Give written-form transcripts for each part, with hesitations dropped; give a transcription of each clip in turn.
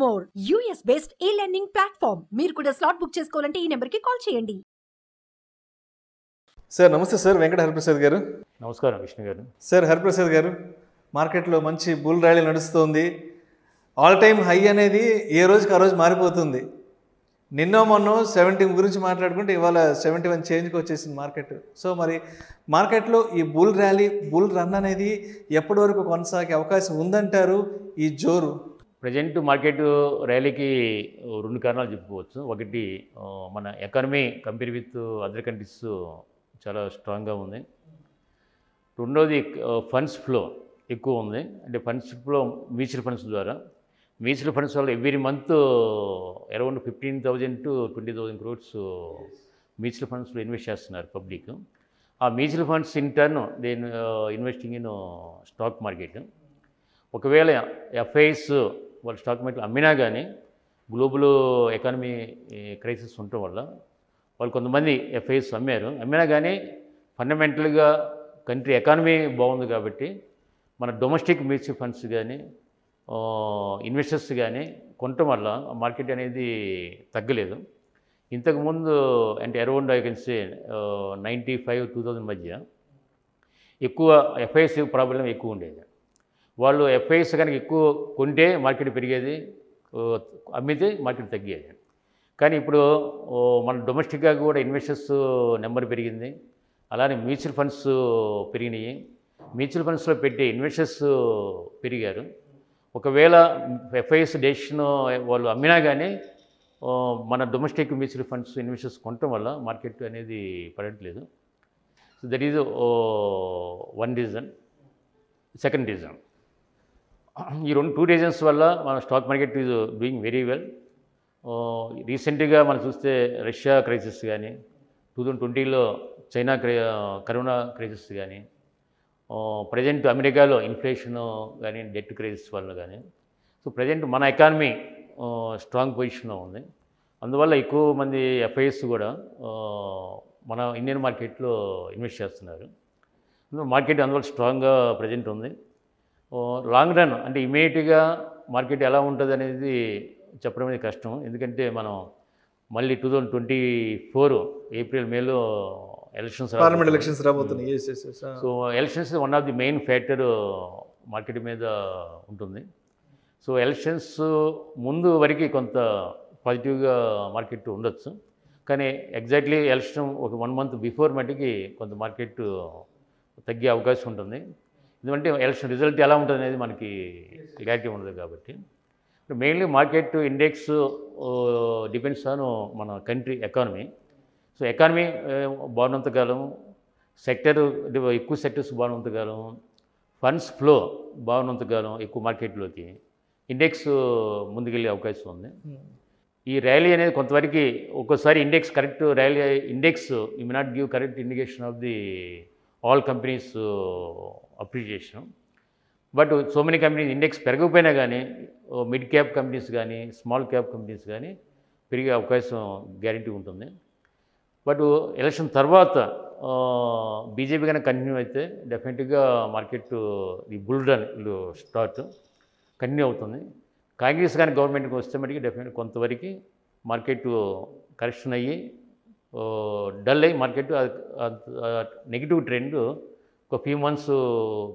More US based ఈ learning platform. మీరు కూడా స్లాట్ బుక్ చేసుకోవాలంటే ఈ నెంబర్కి కాల్ చేయండి. సార్ నమస్తే సార్, వెంకట హరిప్రసాద్ గారు. నమస్కారం విష్ణు గారు. సార్ హరిప్రసాద్ గారు, మార్కెట్లో మంచి బుల్ ర్యాలీ నడుస్తుంది. ఆల్ టైమ్ హై అనేది ఏ రోజుకి ఆ రోజు మారిపోతుంది. నిన్న మొన్న 70 గురించి మాట్లాడుకుంటే ఇవాళ 71 చేంజ్కి వచ్చేసింది మార్కెట్. సో మరి మార్కెట్లో ఈ బుల్ ర్యాలీ, బుల్ రన్ అనేది ఎప్పటి వరకు కొనసాగే అవకాశం ఉందంటారు? ఈ జోరు ప్రజెంట్ మార్కెట్ ర్యాలీకి 2 కారణాలు చెప్పుకోవచ్చు. ఒకటి, మన economy compare with other countries చాలా స్ట్రాంగ్గా ఉంది. రెండోది, ఫండ్స్ ఫ్లో ఎక్కువ ఉంది. అంటే ఫండ్స్ ఫ్లో మ్యూచువల్ ఫండ్స్ ద్వారా, మ్యూచువల్ ఫండ్స్ వల్ల every month around 15,000 to 20,000 crores mutual ఫండ్స్లో ఇన్వెస్ట్ చేస్తున్నారు పబ్లిక్. ఆ మ్యూచువల్ ఫండ్స్ ఇన్ టర్న్ దేని ఇన్వెస్టింగ్ ఇన్ స్టాక్ మార్కెట్. ఒకవేళ ఎఫ్ఐస్ వాళ్ళు స్టాక్ మార్కెట్ అమ్మినా కానీ గ్లోబల్ ఎకానమీ క్రైసిస్ ఉండటం వల్ల వాళ్ళు కొంతమంది ఎఫ్ఐస్ అమ్మినా కానీ ఫండమెంటల్గా కంట్రీ ఎకానమీ బాగుంది కాబట్టి మన డొమెస్టిక్ మ్యూచువల్ ఫండ్స్ కానీ ఇన్వెస్టర్స్ కానీ కొనటం వల్ల మార్కెట్ అనేది తగ్గలేదు. ఇంతకుముందు అంటే అరౌండ్ ఐ కెన్ సే 95-2000 మధ్య ఎక్కువ ఎఫ్ఐస్ ప్రాబ్లం ఎక్కువ ఉండేది. వాళ్ళు ఎఫ్ఐస్ కనుక ఎక్కువ కొంటే మార్కెట్ పెరిగేది, అమ్మితే మార్కెట్ తగ్గేది. కానీ ఇప్పుడు మన డొమెస్టిక్గా కూడా ఇన్వెస్టర్స్ నెంబర్ పెరిగింది, అలానే మ్యూచువల్ ఫండ్స్ పెరిగినాయి. మ్యూచువల్ ఫండ్స్లో పెట్టే ఇన్వెస్టర్స్ పెరిగారు. ఒకవేళ ఎఫ్ఐఎస్ డెసిషన్ వాళ్ళు అమ్మినా కానీ మన డొమెస్టిక్ మ్యూచువల్ ఫండ్స్ ఇన్వెస్టర్స్ కొనటం వల్ల మార్కెట్ అనేది పడట్లేదు. So that is one reason. Second reason, ఈ 2 రీజన్స్ వల్ల మన stock market is doing very well. రీసెంట్గా మనం చూస్తే రష్యా క్రైసిస్ కానీ, 2020లో చైనా కరోనా క్రైసిస్ కానీ, ప్రజెంట్ అమెరికాలో ఇన్ఫ్లేషన్ కానీ, డెట్ క్రైసిస్ వల్ల కానీ, సో ప్రజెంట్ మన ఎకానమీ స్ట్రాంగ్ పొజిషన్లో ఉంది. అందువల్ల ఎక్కువ మంది ఎఫ్ఐఎస్ కూడా మన ఇండియన్ మార్కెట్లో ఇన్వెస్ట్ చేస్తున్నారు. మార్కెట్ అందువల్ల స్ట్రాంగ్గా ప్రజెంట్ ఉంది. లాంగ్ రన్ అంటే ఇమీడియట్గా మార్కెట్ ఎలా ఉంటుంది అనేది చెప్పడం అనేది కష్టం. ఎందుకంటే మనం మళ్ళీ 2024 ఏప్రిల్ మేలో పార్లమెంట్ ఎలక్షన్స్ రాబోతున్నాయి. So elections one of the main factor market మీద ఉంటుంది. సో ఎలక్షన్స్ ముందు వరకు కొంత పాజిటివ్గా మార్కెట్ ఉండొచ్చు, కానీ ఎగ్జాక్ట్లీ ఎలక్షన్ ఒక 1 month బిఫోర్ మటుకి కొంత మార్కెట్ తగ్గే అవకాశం ఉంటుంది. ఎందుకంటే ఎలక్షన్ రిజల్ట్ ఎలా ఉంటుంది అనేది మనకి క్లారిటీ ఉండదు కాబట్టి. Mainly market index depends on మన కంట్రీ ఎకానమీ. సో ఎకానమీ బాగున్నంతకాలం, సెక్టర్ ఎక్కువ సెక్టర్స్ బాగున్నంతకాలం, ఫండ్స్ ఫ్లో బాగున్నంతకాలం ఎక్కువ మార్కెట్లోకి ఇండెక్స్ ముందుకెళ్ళే అవకాశం ఉంది. ఈ ర్యాలీ అనేది కొంతవరకు ఒక్కోసారి index correct rally index you may not give correct indication of the all companies appreciation. But so many companies index పెరగకపోయినా కానీ మిడ్ క్యాప్ కంపెనీస్ కానీ, స్మాల్ క్యాప్ కంపెనీస్ కానీ పెరిగే అవకాశం గ్యారంటీ ఉంటుంది. బట్ ఎలక్షన్ తర్వాత బీజేపీ కనుక కంటిన్యూ అయితే డెఫినెట్గా మార్కెట్ ఈ బుల్ రన్ స్టార్ట్ కంటిన్యూ అవుతుంది. కాంగ్రెస్ కానీ గవర్నమెంట్కి వస్తే మటుకు డెఫినెట్ కొంతవరకు మార్కెట్ కరెక్షన్ అయ్యి డల్ అయ్యి మార్కెట్ నెగిటివ్ ట్రెండ్ ఒక ఫ్యూ మంత్స్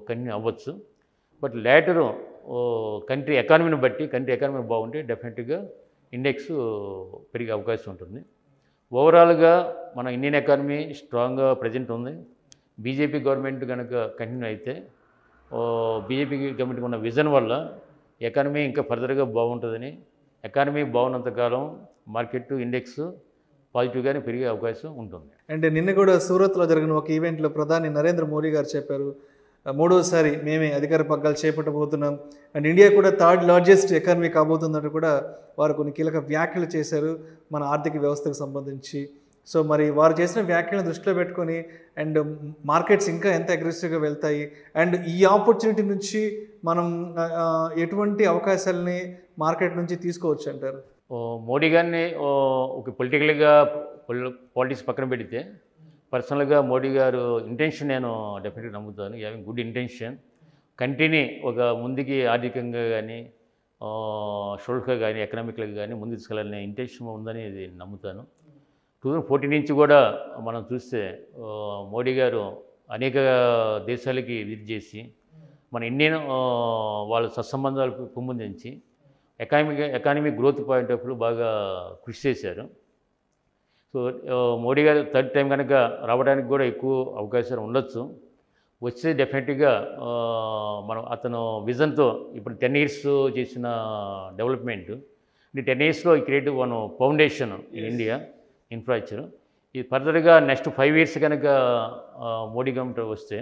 కంటిన్యూ అవ్వచ్చు. బట్ లేటరు కంట్రీ ఎకానమీని బట్టి, కంట్రీ ఎకానమీ బాగుంటే డెఫినెట్గా ఇండెక్స్ పెరిగే అవకాశం ఉంటుంది. ఓవరాల్గా మన ఇండియన్ ఎకానమీ స్ట్రాంగ్గా ప్రజెంట్ ఉంది. బీజేపీ గవర్నమెంట్ కనుక కంటిన్యూ అయితే బీజేపీ గవర్నమెంట్కి ఉన్న విజన్ వల్ల ఎకానమీ ఇంకా ఫర్దర్గా బాగుంటుందని, ఎకానమీ బాగున్నంతకాలం మార్కెట్ ఇండెక్స్ పాజిటివ్గానే పెరిగే అవకాశం ఉంటుంది. అంటే నిన్న కూడా సూరత్లో జరిగిన ఒక ఈవెంట్లో ప్రధాని నరేంద్ర మోడీ గారు చెప్పారు, 3వసారి మేమే అధికార పగ్గాలు చేపట్టబోతున్నాం అండ్ ఇండియా కూడా 3rd లార్జెస్ట్ ఎకానమీ కాబోతుందంటూ కూడా వారు కొన్ని కీలక వ్యాఖ్యలు చేశారు మన ఆర్థిక వ్యవస్థకు సంబంధించి. సో మరి వారు చేసిన వ్యాఖ్యలను దృష్టిలో పెట్టుకొని అండ్ మార్కెట్స్ ఇంకా ఎంత అగ్రెసివ్గా వెళ్తాయి అండ్ ఈ ఆపర్చునిటీ నుంచి మనం ఎటువంటి అవకాశాలని మార్కెట్ నుంచి తీసుకోవచ్చు అంటారు? మోడీ గారిని ఒక పొలిటికల్గా పాలిటిక్స్ పక్కన పెడితే పర్సనల్గా మోడీ గారు ఇంటెన్షన్ నేను డెఫినెట్గా నమ్ముతాను. హ్యావింగ్ గుడ్ ఇంటెన్షన్, కంట్రీని ఒక ముందుకి ఆర్థికంగా కానీ సోషల్గా కానీ ఎకనామిక్గా కానీ ముందు తీసుకెళ్ళాలనే ఇంటెన్షన్ ఉందని ఇది నమ్ముతాను. 2014 నుంచి కూడా మనం చూస్తే మోడీ గారు అనేక దేశాలకి విజిట్ చేసి మన ఇండియన్ వాళ్ళ సత్సంబంధాలకు పెంపొందించి economic growth point of view బాగా కృషి చేశారు. సో మోడీ గారు థర్డ్ టైం కనుక రావడానికి కూడా ఎక్కువ అవకాశాలు ఉండొచ్చు. వచ్చే డెఫినెట్గా మనం అతను విజన్తో ఇప్పుడు 10 years చేసిన డెవలప్మెంట్, ఈ 10 yearsలో ఈ creative one foundation in India infrastructure. ఇది ఫర్దర్గా నెక్స్ట్ 5 years కనుక మోడీ గవర్నమెంట్ వస్తే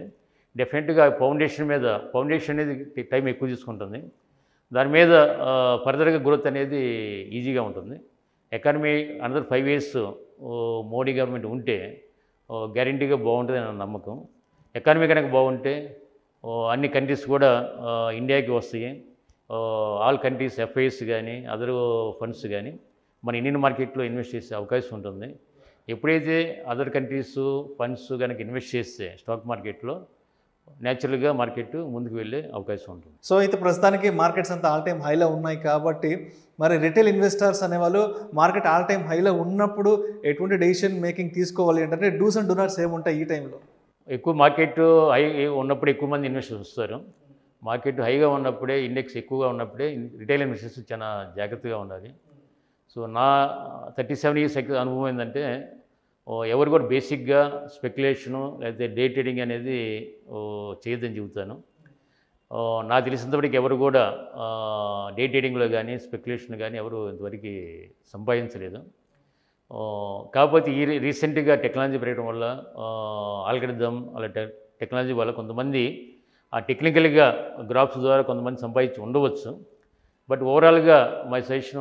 డెఫినెట్గా ఫౌండేషన్ అనేది టైం ఎక్కువ తీసుకుంటుంది. దాని మీద ఫర్దర్గా గ్రోత్ అనేది ఈజీగా ఉంటుంది. Economy another 5 years Modi government ఉంటే గ్యారంటీగా బాగుంటుంది అనే నమ్మకం. ఎకానమీ కనుక బాగుంటే అన్ని కంట్రీస్ కూడా ఇండియాకి వస్తాయి. ఆల్ కంట్రీస్ ఎఫ్ఐఎస్ కానీ అదర్ ఫండ్స్ కానీ మన ఇండియన్ మార్కెట్లో ఇన్వెస్ట్ చేసే అవకాశం ఉంటుంది. ఎప్పుడైతే అదర్ కంట్రీస్ ఫండ్స్ కనుక ఇన్వెస్ట్ చేస్తే స్టాక్ మార్కెట్లో న్యాచురల్గా మార్కెట్ ముందుకు వెళ్ళే అవకాశం ఉంటుంది. సో అయితే ప్రస్తుతానికి మార్కెట్స్ అంతా ఆల్ టైమ్ హైలో ఉన్నాయి కాబట్టి మరి రిటైల్ ఇన్వెస్టర్స్ అనేవాళ్ళు మార్కెట్ ఆల్ టైమ్ హైలో ఉన్నప్పుడు ఎటువంటి డెసిషన్ మేకింగ్ తీసుకోవాలి అంటే డూస్ అండ్ డోనట్స్ ఏముంటాయి ఈ టైంలో? ఎక్కువ మార్కెట్ హై ఉన్నప్పుడు ఎక్కువ మంది ఇన్వెస్టర్స్ వస్తారు. మార్కెట్ హైగా ఉన్నప్పుడే, ఇండెక్స్ ఎక్కువగా ఉన్నప్పుడే రిటైల్ ఇన్వెస్టర్స్ చాలా జాగ్రత్తగా ఉండాలి. సో నా 37 years అనుభవం ఏంటంటే ఎవరు కూడా బేసిక్గా స్పెక్యులేషను లేకపోతే డే ట్రేడింగ్ అనేది చేయొద్దని చెబుతాను. నాకు తెలిసినంతవరకు ఎవరు కూడా డే ట్రేడింగ్లో కానీ స్పెక్యులేషన్ కానీ ఎవరు ఇంతవరకు సంపాదించలేదు. కాకపోతే ఈ రీసెంట్గా టెక్నాలజీ పెరగడం వల్ల ఆల్గరిథం అలా టెక్నాలజీ వల్ల కొంతమంది ఆ టెక్నికల్గా గ్రాఫ్స్ ద్వారా కొంతమంది సంపాదించి ఉండవచ్చు. బట్ ఓవరాల్గా మై సజెషన్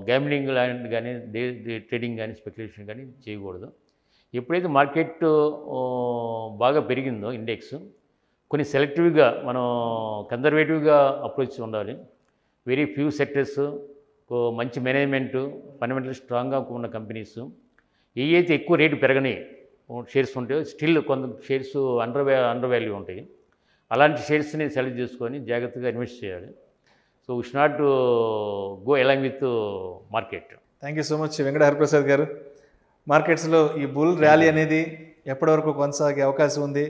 గ్యామ్లింగ్ లాంటి కానీ డే ట్రేడింగ్ కానీ స్పెక్యులేషన్ కానీ చేయకూడదు. ఎప్పుడైతే మార్కెట్ బాగా పెరిగిందో ఇండెక్స్ కొన్ని సెలెక్టివ్గా మనం కన్జర్వేటివ్గా అప్రోచ్ ఉండాలి. వెరీ ఫ్యూ సెక్టర్స్, మంచి మేనేజ్మెంటు, ఫండమెంటల్ స్ట్రాంగ్గా ఉన్న కంపెనీస్, ఏవైతే ఎక్కువ రేటు పెరగని షేర్స్ ఉంటాయో స్టిల్ కొంత షేర్స్ అండర్ వాల్యూ ఉంటాయి. అలాంటి షేర్స్ని సెలెక్ట్ చేసుకొని జాగ్రత్తగా ఇన్వెస్ట్ చేయాలి. So we should not go along with market. Thank you so much Venkata Hariprasad గారు. మార్కెట్స్లో ఈ బుల్ ర్యాలీ అనేది ఎప్పటి వరకు కొనసాగే అవకాశం ఉంది,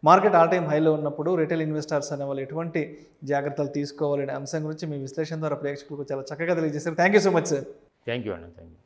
మార్కెట్ ఆల్ టైమ్ హైలో ఉన్నప్పుడు రిటైల్ ఇన్వెస్టర్స్ అనే వాళ్ళు ఎటువంటి జాగ్రత్తలు తీసుకోవాలనే అంశం గురించి మీ విశ్లేషణ ద్వారా ప్రేక్షకులకు చాలా చక్కగా తెలియజేశారు. Thank you so much sir. Thank you అండి. Thank you.